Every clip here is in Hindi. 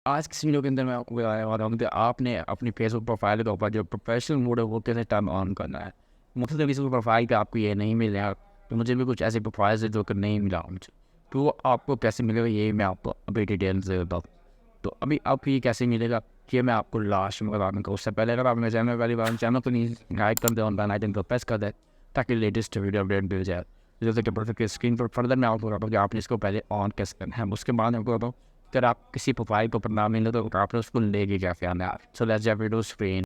आज किसी वीडियो के अंदर मैं आपको बताने वाला हूँ कि आपने अपनी फेसबुक प्रोफाइल के ऊपर जो प्रोफेशनल मोड है वो कैसे टर्न ऑन करना है। मतलब किसी प्रोफाइल पे आपको ये नहीं मिलेगा, तो मुझे भी कुछ ऐसे प्रोफाइल्स है जो कि नहीं मिला मुझे, तो वो आपको कैसे मिलेगा ये मैं आपको अभी डिटेल से बताऊँ। तो अभी आपको ये कैसे मिलेगा ये मैं आपको लास्ट में बता दूँगा। उससे पहले अगर आप मेरे चैनल पहली बार चैनल को नहीं लाइक कर दे, ऑन बेल आइकन को प्रेस कर दे ताकि लेटेस्ट वीडियो अपडेट मिल जाए। जैसे कि प्रोफाइल की स्क्रीन पर फर्दर मैं आपको बताऊँ कि आपने इसको पहले ऑन कैसे करना है। उसके बाद आपको बताऊँ अगर आप किसी प्रोफाइल को ऊपर ना मिले तो आपने उसको लेके कैसे आना है। So let's jump into screen.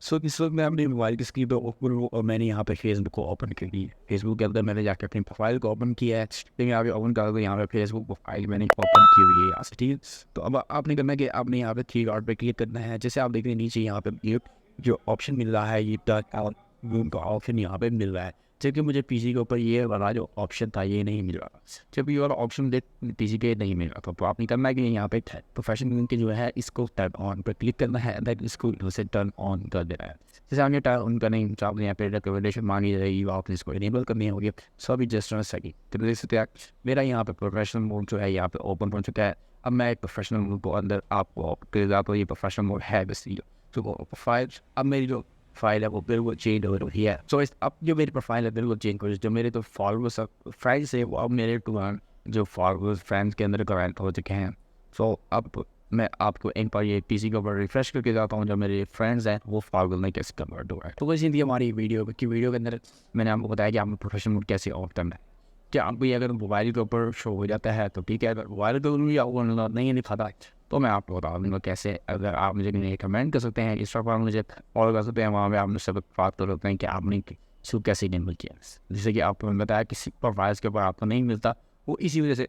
So इस वक्त मैं अपनी मोबाइल की स्क्रीन पर ओपन हूँ और मैंने यहाँ पे फेसबुक को ओपन कर ली है। फेसबुक के अंदर मैंने जाकर अपनी प्रोफाइल को ओपन किया है, लेकिन यहाँ पे ओपन कर दो, यहाँ पे फेसबुक प्रोफाइल मैंने ओपन की हुई है यहाँ से, ठीक है। तो अब आपने करना है कि आपने यहाँ पे थ्री डॉट पे क्लिक करना है। जैसे आप देख रहे हैं नीचे यहाँ पे ये जो ऑप्शन मिल रहा है, ये टर्न ऑन का ऑप्शन यहाँ पे मिल रहा है, जबकि मुझे पीसी के ऊपर ये वाला जो ऑप्शन था ये नहीं मिल रहा। जब ये वाला ऑप्शन पीसी पे नहीं मिल रहा था, तो आपने करना है कि यहाँ पे प्रोफेशनल के जो है इसको टर्न ऑन पर क्लिक करना है, देन इसको इसे टर्न ऑन कर देना है। जैसे आपने टर्न ऑन करने तो आपने यहाँ पे रिकमेंडेशन मांगी जाएगी, आपने इसको इनेबल करनी होगी। सो अभी जस्ट सही तो देख सकते हैं मेरा यहाँ पे प्रोफेशनल मोड जो है यहाँ पे ओपन हो चुका है। अब मैं एक प्रोफेशनल मोड को अंदर आपको ये प्रोफेशनल मोड है बस ये तो प्रोफाइल। अब मेरी जो फाइल है वो बिल्कुल चेंज हो रही है। सो इस अब जो मेरी प्रोफाइल है बिल्कुल चेंज हो रही है। जो मेरे तो फॉलोअर्स फ्रेंड्स है वो अब मेरे जो फॉलोअर्स फ्रेंड्स के अंदर कमेंट हो चुके हैं। सो अब मैं आपको एक बार ये पीसी के ऊपर रिफ्रेश करके जाता हूँ, जो मेरे फ्रेंड्स हैं वो फॉलोअर में कैसे कन्वर्ट हुआ है। तो वैसे थी हमारी वीडियो की वीडियो के अंदर मैंने आपको बताया कि आपको प्रोफेशनल मोड कैसे ऑन करना है। क्या आपको ये अगर मोबाइल के ऊपर शो हो जाता है तो ठीक है, अगर मोबाइल के ऊपर भी आपको नहीं दिखाता तो मैं आपको बता दूँगा कैसे। अगर आप मुझे नहीं कमेंट कर सकते हैं, इंस्टा पर मुझे फॉलो कर सकते हैं, वहाँ पे आप मुझसे बात कर सकते हैं कि आपने इसको कैसे इनेबल किया। जैसे कि आपको बताया किसी प्रोफाइल्स के ऊपर आपको नहीं मिलता, वो इसी वजह से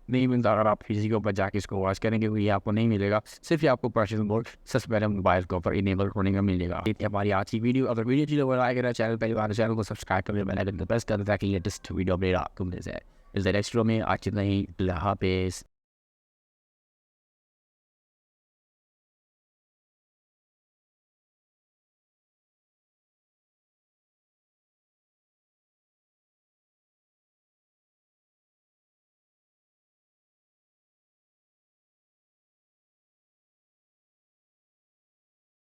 नहीं मिलता। अगर आप किसी के ऊपर जाके इसको वॉच करेंगे तो ये आपको नहीं मिलेगा, सिर्फ ये आपको पर्सनल मोड सबसे पहले मोबाइल के ऊपर इनेबल होने का मिलेगा। ये थी हमारी आज की वीडियो। अगर वीडियो अच्छी लगे लाइक चैनल पहली बार चैनल को सब्सक्राइब कर बेल आइकन को प्रेस कर ताकि लेटेस्ट वीडियो अपडेट आपको मिल जाए। इस नेक्स्ट वीडियो में आज इतना ही। अल्लाह हाफिज़।